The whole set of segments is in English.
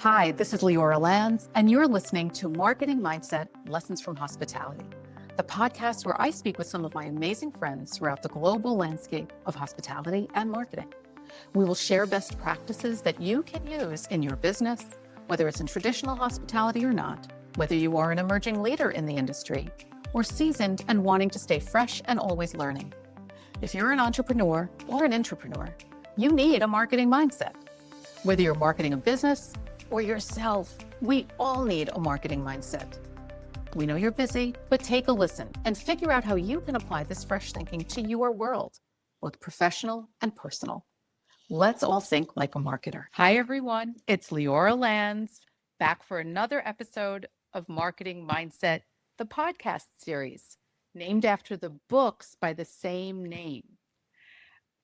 Hi, this is Leora Lanz, and you're listening to Marketing Mindset Lessons from Hospitality, the podcast where I speak with some of my amazing friends throughout the global landscape of hospitality and marketing. We will share best practices that you can use in your business, whether it's in traditional hospitality or not, whether you are an emerging leader in the industry, or seasoned and wanting to stay fresh and always learning. If you're an entrepreneur or an intrapreneur, you need a marketing mindset. Whether you're marketing a business or yourself, we all need a marketing mindset. We know you're busy, but take a listen and figure out how you can apply this fresh thinking to your world, both professional and personal. Let's all think like a marketer. Hi, everyone. It's Leora Lanz, back for another episode of Marketing Mindset, the podcast series, named after the books by the same name.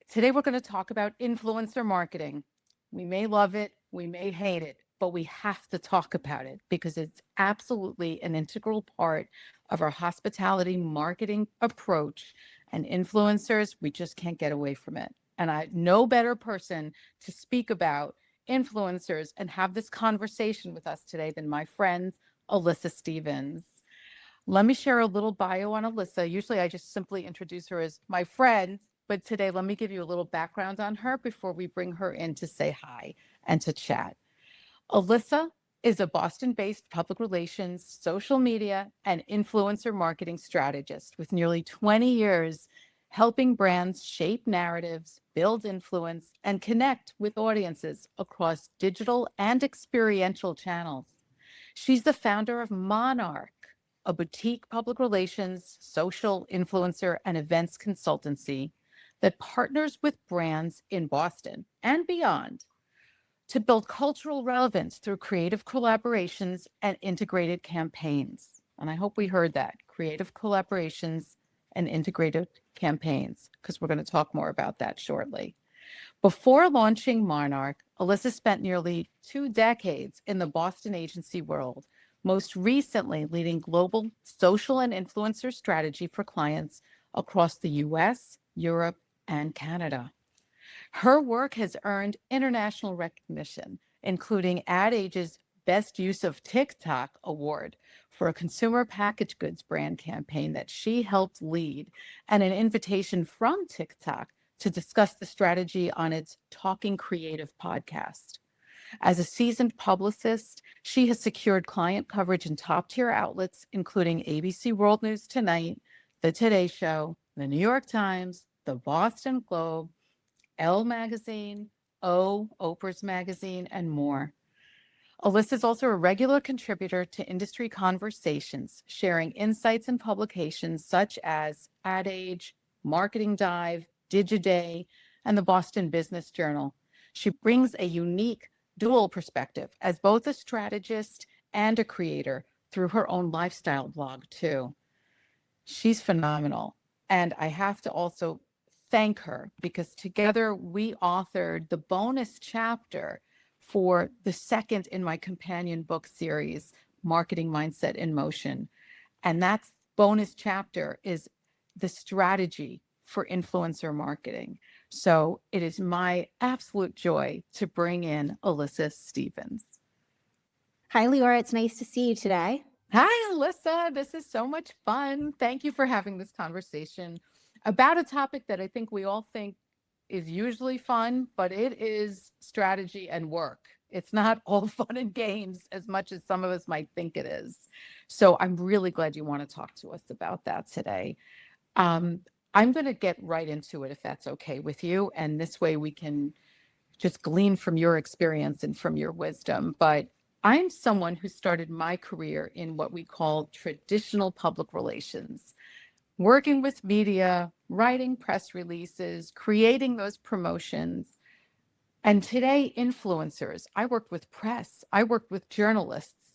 Today, we're going to talk about influencer marketing. We may love it, we may hate it, but we have to talk about it because it's absolutely an integral part of our hospitality marketing approach. And influencers, we just can't get away from it. And no better person to speak about influencers and have this conversation with us today than my friend, Alyssa Stevens. Let me share a little bio on Alyssa. Usually I just simply introduce her as my friend, but today let me give you a little background on her before we bring her in to say hi and to chat. Alyssa is a Boston-based public relations, social media, and influencer marketing strategist with nearly 20 years helping brands shape narratives, build influence, and connect with audiences across digital and experiential channels. She's the founder of Monarch, a boutique public relations, social influencer, and events consultancy that partners with brands in Boston and beyond to build cultural relevance through creative collaborations and integrated campaigns. And I hope we heard that, creative collaborations and integrated campaigns, because we're going to talk more about that shortly. Before launching Monarch, Alyssa spent nearly 2 decades in the Boston agency world, most recently leading global social and influencer strategy for clients across the US, Europe, and Canada. Her work has earned international recognition, including Ad Age's Best Use of TikTok award for a consumer packaged goods brand campaign that she helped lead, and an invitation from TikTok to discuss the strategy on its Talking Creative podcast. As a seasoned publicist, she has secured client coverage in top-tier outlets, including ABC World News Tonight, The Today Show, The New York Times, The Boston Globe, Elle Magazine, Oprah's Magazine, and more. Alyssa is also a regular contributor to industry conversations, sharing insights and publications such as Ad Age, Marketing Dive, Digiday, and the Boston Business Journal. She brings a unique dual perspective as both a strategist and a creator through her own lifestyle blog, too. She's phenomenal. And I have to also thank her because together we authored the bonus chapter for the second in my companion book series, Marketing Mindset in Motion. And that bonus chapter is the strategy for influencer marketing. So it is my absolute joy to bring in Alyssa Stevens. Hi, Leora. It's nice to see you today. Hi, Alyssa. This is so much fun. Thank you for having this conversation about a topic that I think we all think is usually fun, but it is strategy and work. It's not all fun and games as much as some of us might think it is. So I'm really glad you want to talk to us about that today. I'm going to get right into it if that's okay with you. And this way we can just glean from your experience and from your wisdom. But I'm someone who started my career in what we call traditional public relations, working with media, writing press releases, creating those promotions. And today, influencers. I worked with press, I worked with journalists,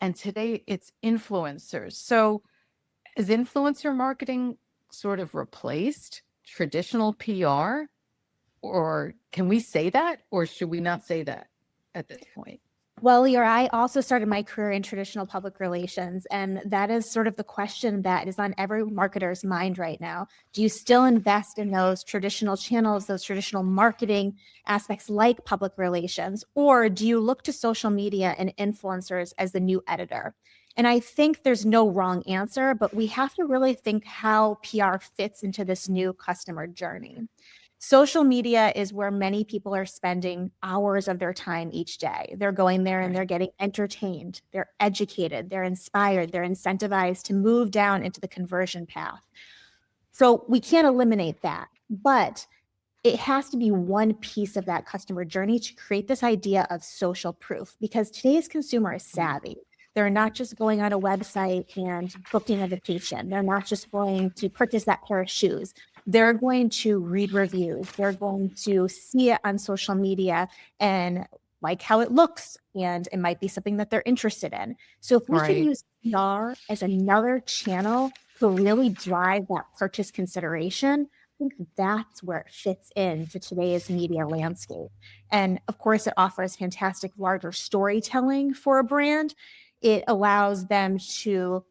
and today it's influencers. So is influencer marketing sort of replaced traditional PR? Or can we say that? Or should we not say that at this point? Well, Leora, I also started my career in traditional public relations, and that is sort of the question that is on every marketer's mind right now. Do you still invest in those traditional channels, those traditional marketing aspects like public relations, or do you look to social media and influencers as the new editor? And I think there's no wrong answer, but we have to really think how PR fits into this new customer journey. Social media is where many people are spending hours of their time each day. They're going there and they're getting entertained, they're educated, they're inspired, they're incentivized to move down into the conversion path. So we can't eliminate that, but it has to be one piece of that customer journey to create this idea of social proof, because today's consumer is savvy. They're not just going on a website and booking a vacation. They're not just going to purchase that pair of shoes. They're going to read reviews. They're going to see it on social media and like how it looks, and it might be something that they're interested in. So if we can use PR as another channel to really drive that purchase consideration, I think that's where it fits into today's media landscape. And of course, it offers fantastic larger storytelling for a brand. It allows them to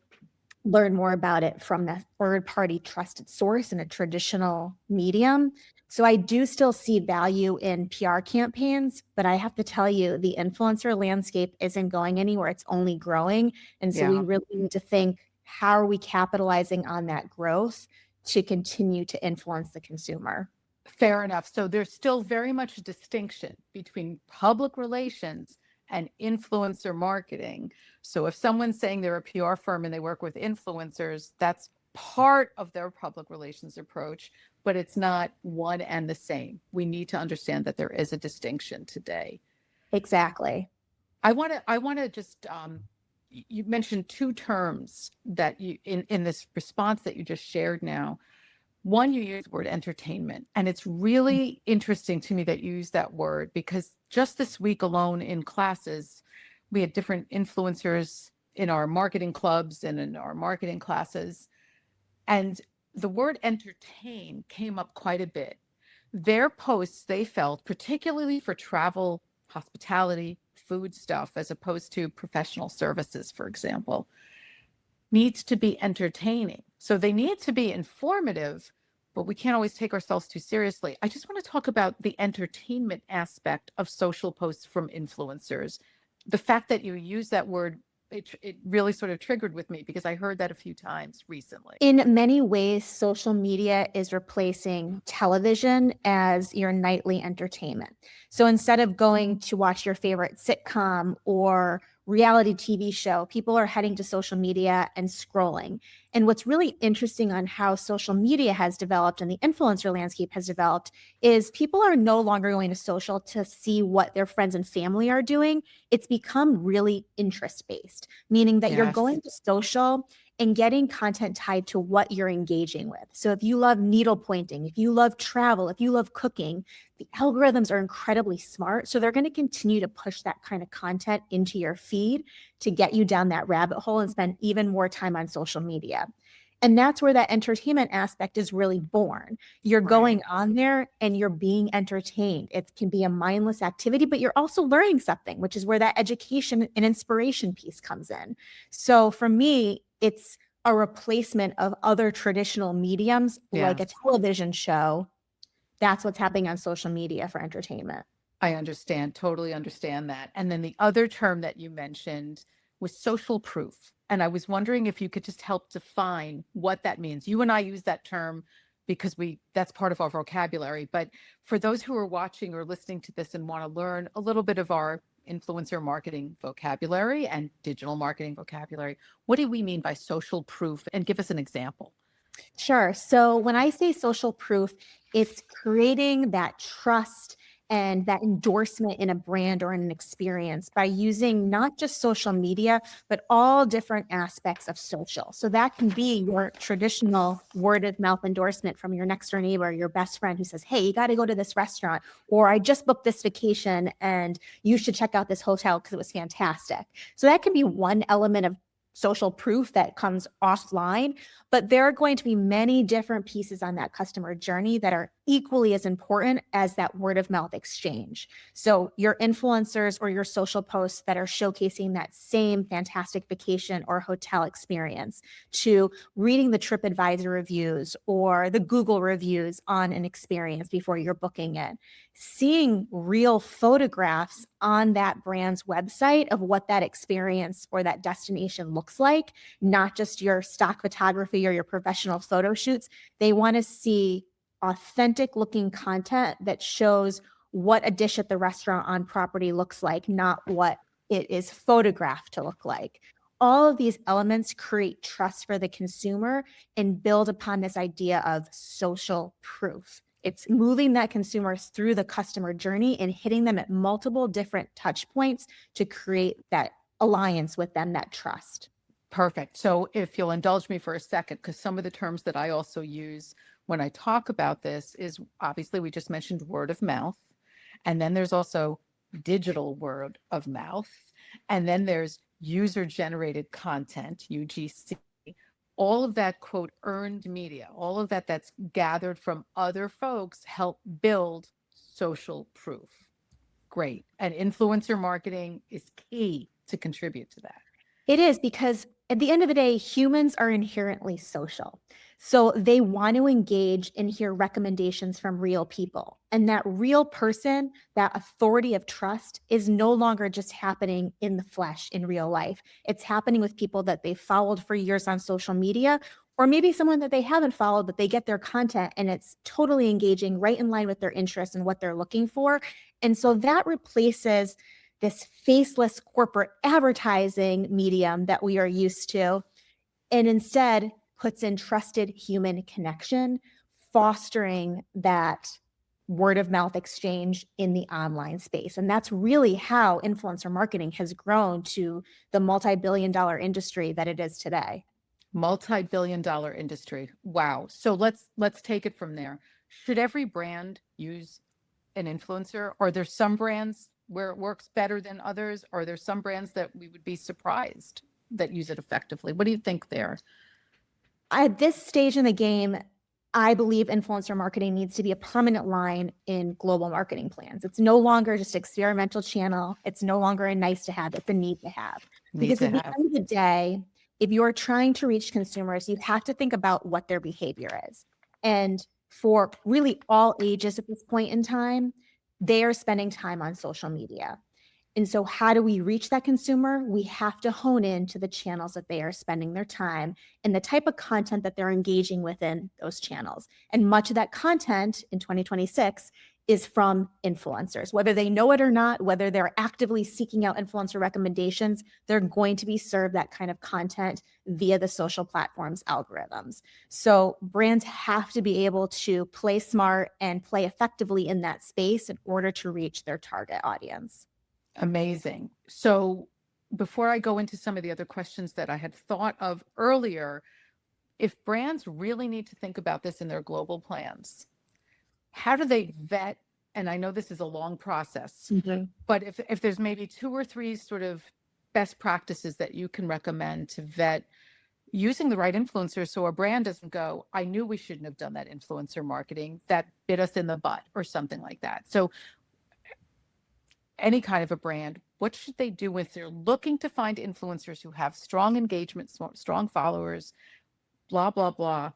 learn more about it from that third-party trusted source in a traditional medium. So I do still see value in PR campaigns, but I have to tell you, the influencer landscape isn't going anywhere. It's only growing. And so we really need to think, how are we capitalizing on that growth to continue to influence the consumer? Fair enough. So there's still very much a distinction between public relations and influencer marketing. So if someone's saying they're a PR firm and they work with influencers, that's part of their public relations approach, but it's not one and the same. We need to understand that there is a distinction today. Exactly. I want to just you mentioned two terms that you in this response that you just shared now. One, you use the word entertainment, and it's really interesting to me that you use that word, because just this week alone in classes, we had different influencers in our marketing clubs and in our marketing classes, and the word entertain came up quite a bit. Their posts, they felt, particularly for travel, hospitality, food stuff, as opposed to professional services, for example, needs to be entertaining. So they need to be informative, but we can't always take ourselves too seriously. I just want to talk about the entertainment aspect of social posts from influencers. The fact that you use that word, it really sort of triggered with me, because I heard that a few times recently. In many ways, social media is replacing television as your nightly entertainment. So instead of going to watch your favorite sitcom or reality TV show, people are heading to social media and scrolling. And what's really interesting on how social media has developed and the influencer landscape has developed is people are no longer going to social to see what their friends and family are doing. It's become really interest-based, meaning that you're going to social and getting content tied to what you're engaging with. So if you love needle pointing, if you love travel, if you love cooking, the algorithms are incredibly smart. So they're going to continue to push that kind of content into your feed to get you down that rabbit hole and spend even more time on social media. And that's where that entertainment aspect is really born. You're going on there and you're being entertained. It can be a mindless activity, but you're also learning something, which is where that education and inspiration piece comes in. So for me, it's a replacement of other traditional mediums like a television show. That's what's happening on social media for entertainment. I understand, totally understand that. And then the other term that you mentioned was social proof. And I was wondering if you could just help define what that means. You and I use that term because that's part of our vocabulary. But for those who are watching or listening to this and want to learn a little bit of our influencer marketing vocabulary and digital marketing vocabulary, what do we mean by social proof? And give us an example. Sure. So when I say social proof, it's creating that trust and that endorsement in a brand or in an experience by using not just social media, but all different aspects of social. So that can be your traditional word of mouth endorsement from your next door neighbor, your best friend who says, hey, you got to go to this restaurant, or I just booked this vacation and you should check out this hotel because it was fantastic. So that can be one element of social proof that comes offline, but there are going to be many different pieces on that customer journey that are equally as important as that word of mouth exchange. So your influencers or your social posts that are showcasing that same fantastic vacation or hotel experience, to reading the TripAdvisor reviews or the Google reviews on an experience before you're booking it, seeing real photographs on that brand's website of what that experience or that destination looks like, not just your stock photography or your professional photo shoots. They want to see authentic looking content that shows what a dish at the restaurant on property looks like, not what it is photographed to look like. All of these elements create trust for the consumer and build upon this idea of social proof. It's moving that consumers through the customer journey and hitting them at multiple different touch points to create that alliance with them, that trust. Perfect. So if you'll indulge me for a second, because some of the terms that I also use when I talk about this is, obviously we just mentioned word of mouth, and then there's also digital word of mouth, and then there's user generated content, UGC, all of that, quote, earned media, all of that that's gathered from other folks help build social proof. Great. And influencer marketing is key to contribute to that. It is, because at the end of the day, humans are inherently social. So they want to engage and hear recommendations from real people. And that real person, that authority of trust, is no longer just happening in the flesh in real life. It's happening with people that they followed for years on social media, or maybe someone that they haven't followed, but they get their content and it's totally engaging, right in line with their interests and what they're looking for. And so that replaces this faceless corporate advertising medium that we are used to, and instead puts in trusted human connection, fostering that word of mouth exchange in the online space. And that's really how influencer marketing has grown to the multi-billion-dollar industry that it is today. Multi-billion-dollar industry. Wow. So let's take it from there. Should every brand use an influencer? Or there's some brands where it works better than others? Or there's some brands that we would be surprised that use it effectively? What do you think there? At this stage in the game, I believe influencer marketing needs to be a permanent line in global marketing plans. It's no longer just experimental channel. It's no longer a nice to have. It's a need to have. Because at the end of the day, if you're trying to reach consumers, you have to think about what their behavior is. And for really all ages at this point in time, they are spending time on social media. And so how do we reach that consumer? We have to hone in to the channels that they are spending their time and the type of content that they're engaging within those channels. And much of that content in 2026 is from influencers. Whether they know it or not, whether they're actively seeking out influencer recommendations, they're going to be served that kind of content via the social platforms algorithms. So brands have to be able to play smart and play effectively in that space in order to reach their target audience. Amazing. So before I go into some of the other questions that I had thought of earlier, if brands really need to think about this in their global plans, how do they vet? And I know this is a long process, but if there's maybe 2 or 3 sort of best practices that you can recommend to vet using the right influencer, so a brand doesn't go, I knew we shouldn't have done that influencer marketing, that bit us in the butt, or something like that. So any kind of a brand, what should they do if they're looking to find influencers who have strong engagement, strong followers, blah, blah, blah?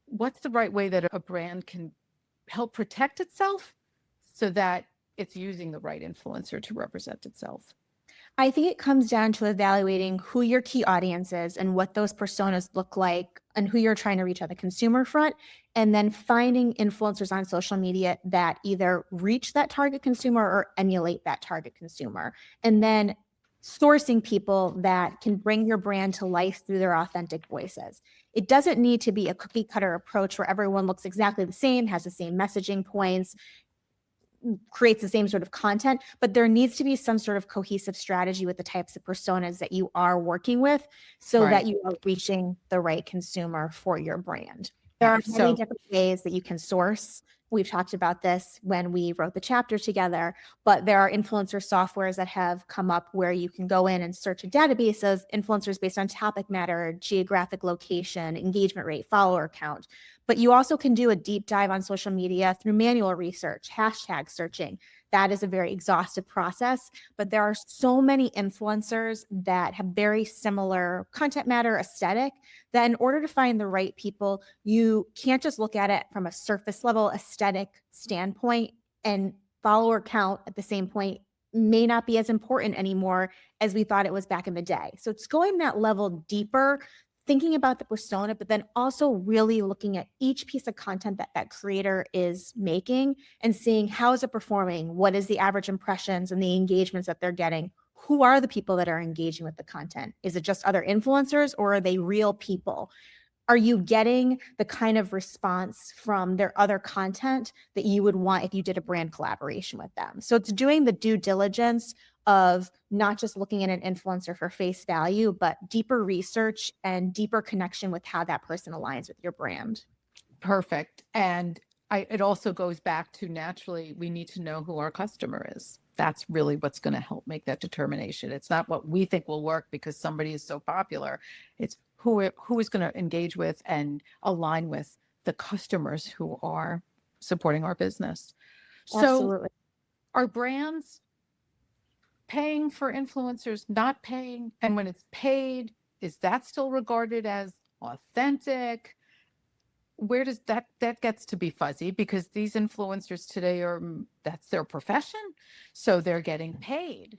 What's the right way that a brand can help protect itself so that it's using the right influencer to represent itself? I think it comes down to evaluating who your key audience is and what those personas look like and who you're trying to reach on the consumer front, and then finding influencers on social media that either reach that target consumer or emulate that target consumer, and then sourcing people that can bring your brand to life through their authentic voices. It doesn't need to be a cookie cutter approach where everyone looks exactly the same, has the same messaging points, creates the same sort of content, but there needs to be some sort of cohesive strategy with the types of personas that you are working with so that you are reaching the right consumer for your brand. There are many different ways that you can source. We've talked about this when we wrote the chapter together, but there are influencer softwares that have come up where you can go in and search a database of influencers based on topic matter, geographic location, engagement rate, follower count. But you also can do a deep dive on social media through manual research, hashtag searching. That is a very exhaustive process, but there are so many influencers that have very similar content matter aesthetic that in order to find the right people, you can't just look at it from a surface level aesthetic standpoint, and follower count at the same point may not be as important anymore as we thought it was back in the day. So it's going that level deeper, thinking about the persona, but then also really looking at each piece of content that that creator is making and seeing how is it performing, what is the average impressions and the engagements that they're getting, who are the people that are engaging with the content? Is it just other influencers or are they real people? Are you getting the kind of response from their other content that you would want if you did a brand collaboration with them? So it's doing the due diligence of not just looking at an influencer for face value, but deeper research and deeper connection with how that person aligns with your brand. Perfect. And it also goes back to naturally, we need to know who our customer is. That's really what's going to help make that determination. It's not what we think will work because somebody is so popular. It's who is going to engage with and align with the customers who are supporting our business. Absolutely. So are brands paying for influencers, not paying? And when it's paid, is that still regarded as authentic? Where does that gets to be fuzzy because these influencers today that's their profession. So they're getting paid.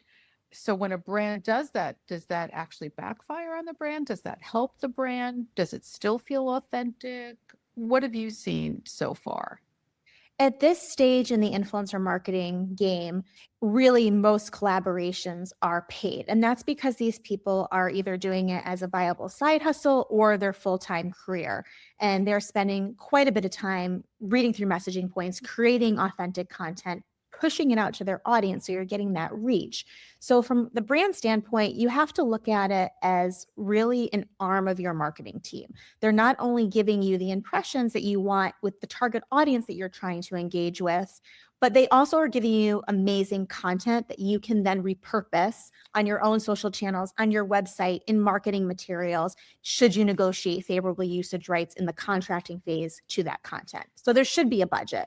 So when a brand does that actually backfire on the brand? Does that help the brand? Does it still feel authentic? What have you seen so far? At this stage in the influencer marketing game, really most collaborations are paid. And that's because these people are either doing it as a viable side hustle or their full-time career. And they're spending quite a bit of time reading through messaging points, creating authentic content, pushing it out to their audience so you're getting that reach. So from the brand standpoint, you have to look at it as really an arm of your marketing team. They're not only giving you the impressions that you want with the target audience that you're trying to engage with, but they also are giving you amazing content that you can then repurpose on your own social channels, on your website, in marketing materials, should you negotiate favorable usage rights in the contracting phase to that content. So there should be a budget.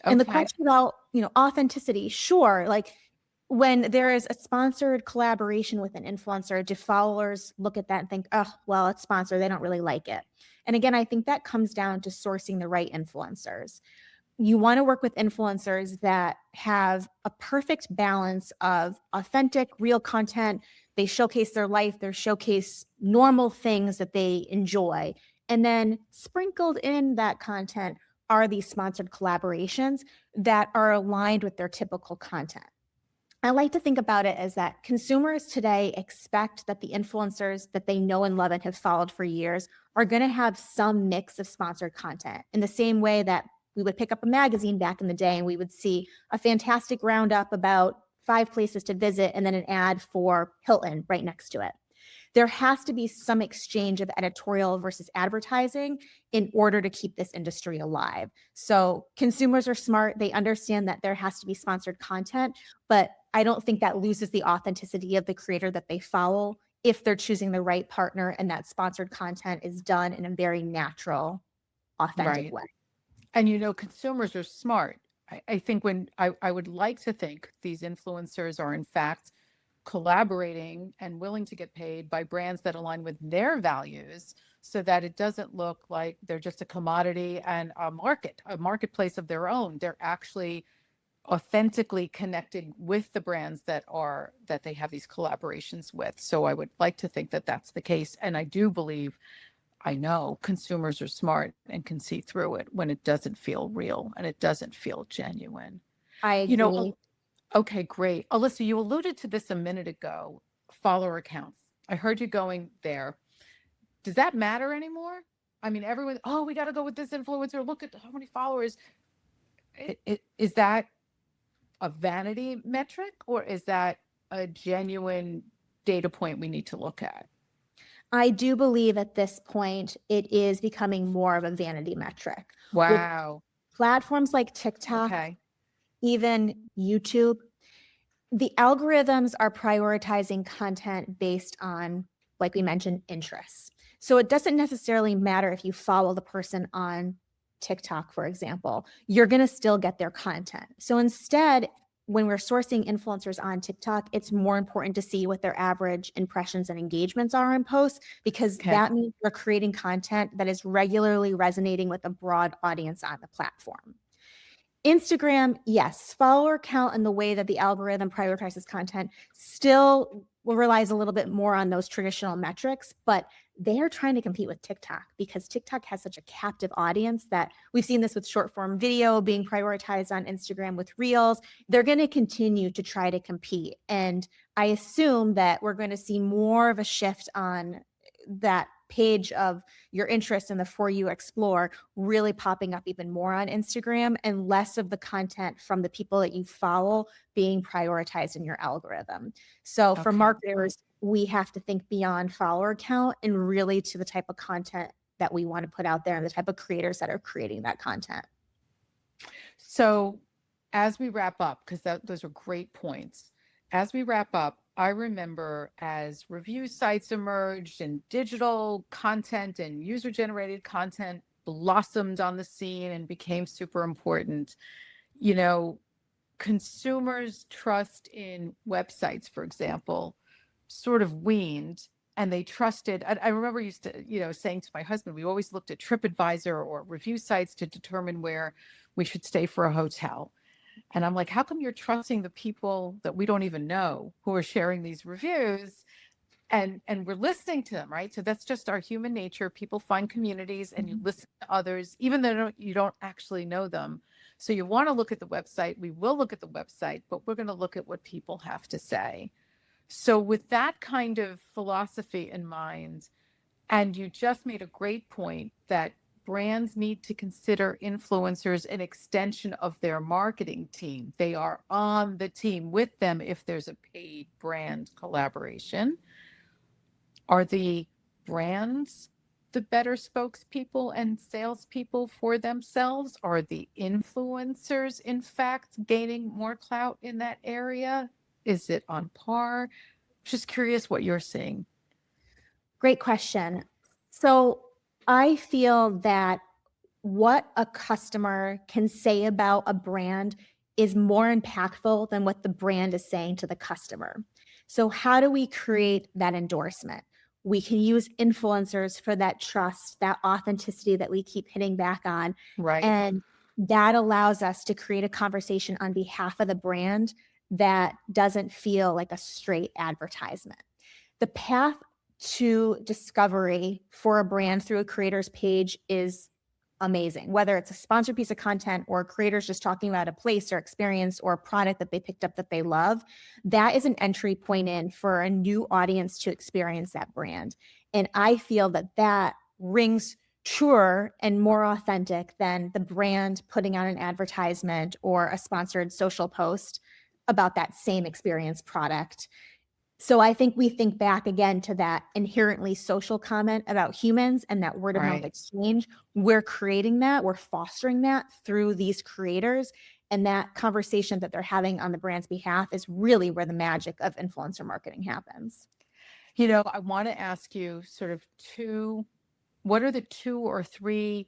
And the question about, authenticity, sure. Like when there is a sponsored collaboration with an influencer, do followers look at that and think, oh, well, it's sponsored, they don't really like it? And again, I think that comes down to sourcing the right influencers. You want to work with influencers that have a perfect balance of authentic, real content. They showcase their life, they showcase normal things that they enjoy. And then sprinkled in that content are these sponsored collaborations that are aligned with their typical content. I like to think about it as that consumers today expect that the influencers that they know and love and have followed for years are going to have some mix of sponsored content in the same way that we would pick up a magazine back in the day and we would see a fantastic roundup about 5 places to visit and then an ad for Hilton right next to it. There has to be some exchange of editorial versus advertising in order to keep this industry alive. So consumers are smart. They understand that there has to be sponsored content, but I don't think that loses the authenticity of the creator that they follow if they're choosing the right partner and that sponsored content is done in a very natural, authentic way. And consumers are smart. I think when I would like to think these influencers are in fact collaborating and willing to get paid by brands that align with their values so that it doesn't look like they're just a commodity and a marketplace of their own. They're actually authentically connecting with the brands that they have these collaborations with. So I would like to think that that's the case. And I know consumers are smart and can see through it when it doesn't feel real and it doesn't feel genuine. I agree. Okay, great. Alyssa, you alluded to this a minute ago, follower counts. I heard you going there. Does that matter anymore? I mean, everyone, we got to go with this influencer. Look at how many followers. Is that a vanity metric or is that a genuine data point we need to look at? I do believe at this point it is becoming more of a vanity metric. Wow. With platforms like TikTok, Okay. even YouTube, the algorithms are prioritizing content based on, like we mentioned, interests. So it doesn't necessarily matter if you follow the person on TikTok, for example, you're going to still get their content. So instead, when we're sourcing influencers on TikTok, it's more important to see what their average impressions and engagements are in posts, because that means we're creating content that is regularly resonating with a broad audience on the platform. Instagram, yes, follower count and the way that the algorithm prioritizes content still relies a little bit more on those traditional metrics, but they are trying to compete with TikTok because TikTok has such a captive audience that we've seen this with short form video being prioritized on Instagram with Reels. They're going to continue to try to compete. And I assume that we're going to see more of a shift on that page of your interest in the For You Explore really popping up even more on Instagram, and less of the content from the people that you follow being prioritized in your algorithm. So for marketers, we have to think beyond follower count and really to the type of content that we want to put out there and the type of creators that are creating that content. So as we wrap up, because those are great points, as we wrap up, I remember as review sites emerged and digital content and user-generated content blossomed on the scene and became super important, you know, consumers' trust in websites, for example, sort of weaned, and they trusted. I remember used to, saying to my husband, we always looked at TripAdvisor or review sites to determine where we should stay for a hotel. And I'm like, how come you're trusting the people that we don't even know who are sharing these reviews, and we're listening to them, right? So that's just our human nature. People find communities and you listen to others, even though you don't actually know them. So you want to look at the website. We will look at the website, but we're going to look at what people have to say. So with that kind of philosophy in mind, and you just made a great point that brands need to consider influencers an extension of their marketing team. They are on the team with them if there's a paid brand collaboration. Are the brands the better spokespeople and salespeople for themselves? Are the influencers, in fact, gaining more clout in that area? Is it on par? Just curious what you're seeing. Great question. So I feel that what a customer can say about a brand is more impactful than what the brand is saying to the customer. So how do we create that endorsement? We can use influencers for that trust, that authenticity that we keep hitting back on. Right. And that allows us to create a conversation on behalf of the brand that doesn't feel like a straight advertisement. The path to discovery for a brand through a creator's page is amazing, whether it's a sponsored piece of content or creators just talking about a place or experience or a product that they picked up that they love. That is an entry point in for a new audience to experience that brand. And I feel that that rings truer and more authentic than the brand putting out an advertisement or a sponsored social post about that same experience product. So I think we think back again to that inherently social comment about humans and that word of mouth exchange. We're creating that, we're fostering that through these creators. And that conversation that they're having on the brand's behalf is really where the magic of influencer marketing happens. I want to ask you sort of what are the 2 or 3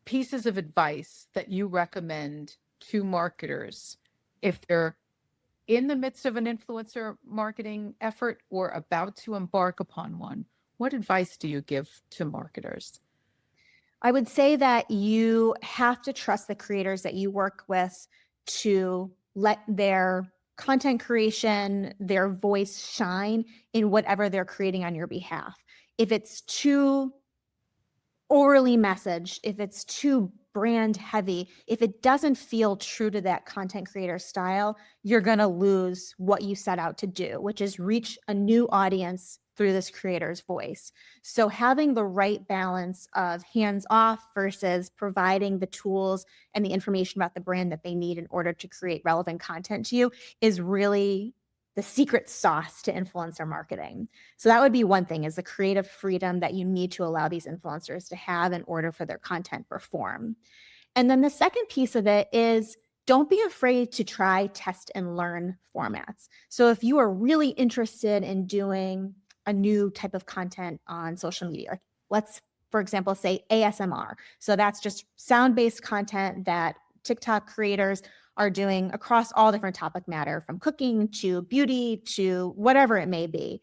pieces of advice that you recommend to marketers if they're in the midst of an influencer marketing effort or about to embark upon one? What advice do you give to marketers? I would say that you have to trust the creators that you work with to let their content creation, their voice shine in whatever they're creating on your behalf. If it's too orally messaged, if it's too brand heavy, if it doesn't feel true to that content creator style, you're going to lose what you set out to do, which is reach a new audience through this creator's voice. So having the right balance of hands off versus providing the tools and the information about the brand that they need in order to create relevant content to you is really the secret sauce to influencer marketing. So that would be one thing, is the creative freedom that you need to allow these influencers to have in order for their content to perform. And then the second piece of it is don't be afraid to try, test, and learn formats. So if you are really interested in doing a new type of content on social media, let's for example, say ASMR. So that's just sound-based content that TikTok creators are doing across all different topic matter, from cooking to beauty to whatever it may be.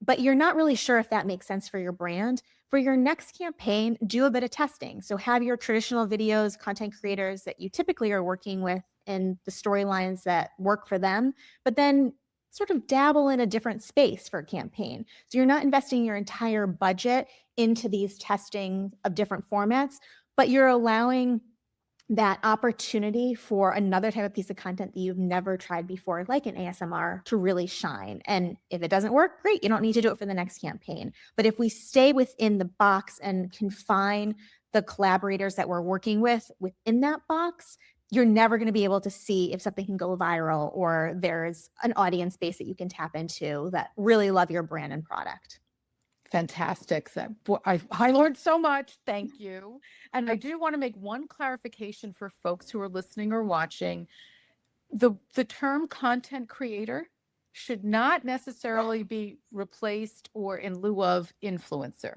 But you're not really sure if that makes sense for your brand. For your next campaign, do a bit of testing. So have your traditional videos, content creators that you typically are working with in the storylines that work for them, but then sort of dabble in a different space for a campaign. So you're not investing your entire budget into these testing of different formats, but you're allowing that opportunity for another type of piece of content that you've never tried before, like an ASMR, to really shine. And if it doesn't work, great, you don't need to do it for the next campaign. But if we stay within the box and confine the collaborators that we're working with within that box, you're never going to be able to see if something can go viral or there's an audience base that you can tap into that really love your brand and product. Fantastic. I learned so much. Thank you. And I do want to make one clarification for folks who are listening or watching. The term content creator should not necessarily be replaced or in lieu of influencer,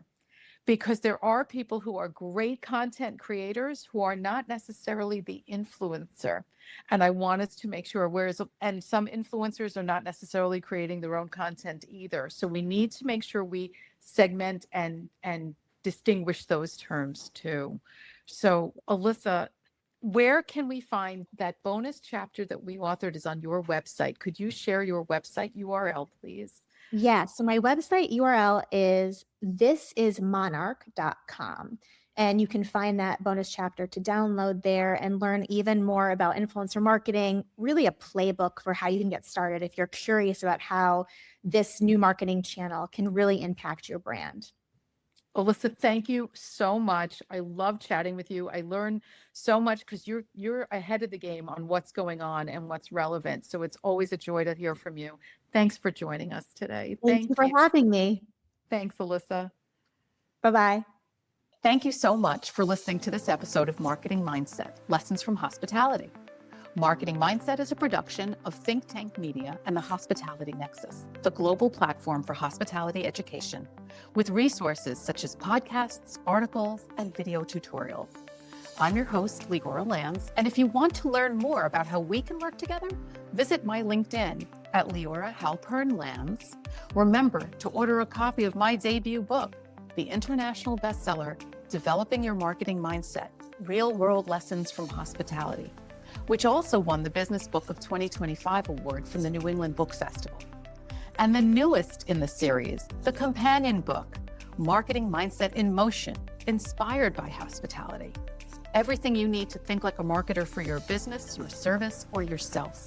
because there are people who are great content creators who are not necessarily the influencer. And I want us to make sure, and some influencers are not necessarily creating their own content either. So we need to make sure we segment and distinguish those terms too. So Alyssa, where can we find that bonus chapter that we authored is on your website? Could you share your website URL, please? Yeah, so my website URL is thisismonarch.com. And you can find that bonus chapter to download there and learn even more about influencer marketing, really a playbook for how you can get started if you're curious about how this new marketing channel can really impact your brand. Alyssa, thank you so much. I love chatting with you. I learn so much because you're ahead of the game on what's going on and what's relevant. So it's always a joy to hear from you. Thanks for joining us today. Thank you for having me. Thanks, Alyssa. Bye-bye. Thank you so much for listening to this episode of Marketing Mindset, Lessons from Hospitality. Marketing Mindset is a production of Think Tank Media and the Hospitality Nexus, the global platform for hospitality education, with resources such as podcasts, articles, and video tutorials. I'm your host, Leora Lanz, and if you want to learn more about how we can work together, visit my LinkedIn at Leora Halpern Lanz. Remember to order a copy of my debut book, the international bestseller, Developing Your Marketing Mindset, Real-World Lessons from Hospitality, which also won the Business Book of 2025 award from the New England Book Festival. And the newest in the series, the companion book, Marketing Mindset in Motion, inspired by hospitality. Everything you need to think like a marketer for your business, your service, or yourself.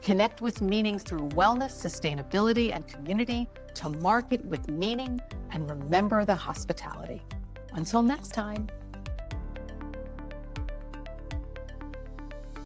Connect with meaning through wellness, sustainability, and community to market with meaning and remember the hospitality. Until next time.